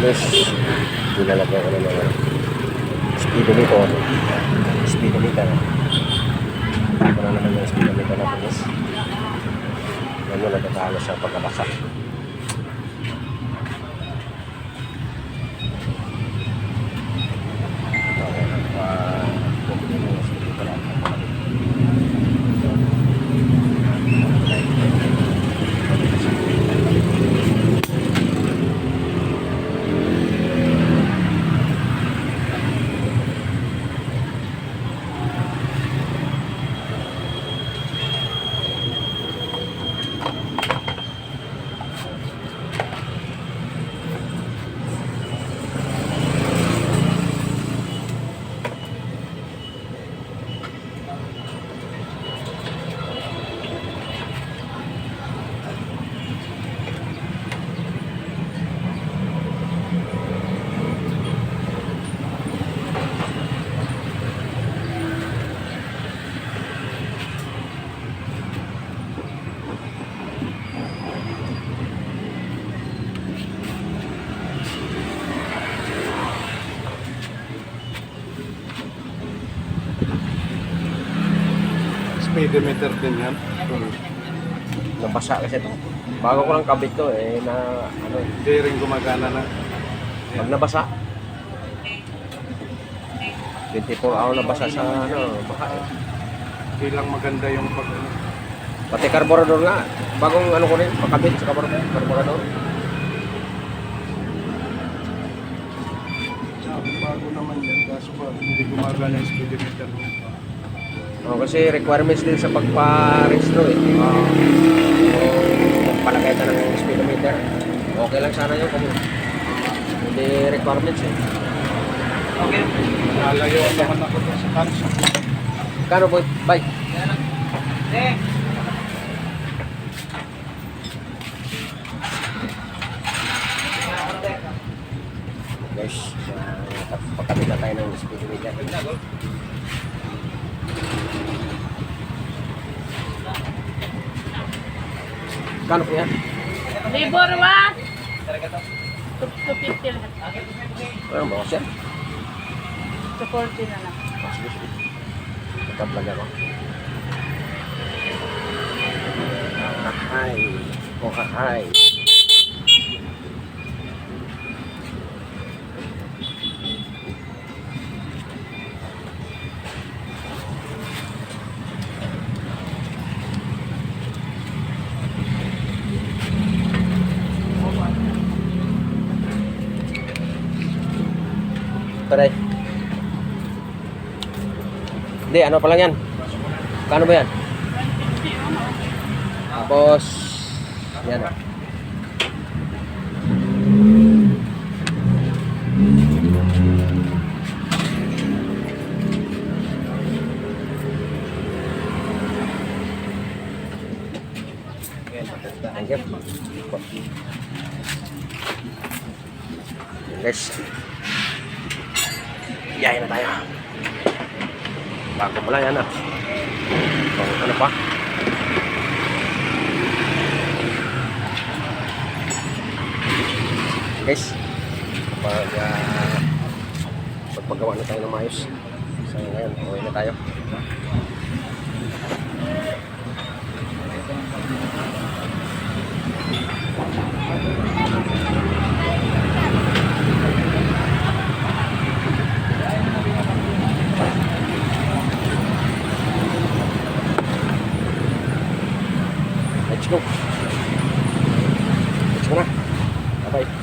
Tapos, nilalagay ko na ng speedometer. Speedometer. Ito na naman yung speedometer natin, guys. Ano, nagkakalo siya pagkabasa. Speedometer din yan. Nabasa kasi ito. Bago ko lang kabit to na ano, Hindi rin gumagana na. pag nabasa 24 hour nabasa sa ano, baka Hindi lang maganda yung pag... pati carburetor nga. Bagong ano ko rin, pakabit sa carburetor. Bago naman yan, kaso ba hindi gumagana yung speedometer mo. Oh, kasi requirements din sa pagpa-registro palagay ka ng speedometer. Okay lang sana yun kung hindi requirements Okay. Nalayo naman ako doon sa kansa. Kano po? Bye. Guys, pagkabit na tayo ng speedometer. Kano po yan? Libor wa? 250 lahat. Ano ba kasi? 240 na lang. Sige. Nagka-vlog ako. Hi. Oh, hi. Taray. Hindi, ano pa lang yan? Kano ba yan? Tapos, yan. Thank you. Guys. Iyayin na tayo. Bago pala yan ano pa? Guys, pagpagawa na tayo ng maayos. So ngayon, uwi na tayo. Let's go. Let's go na. Bye-bye.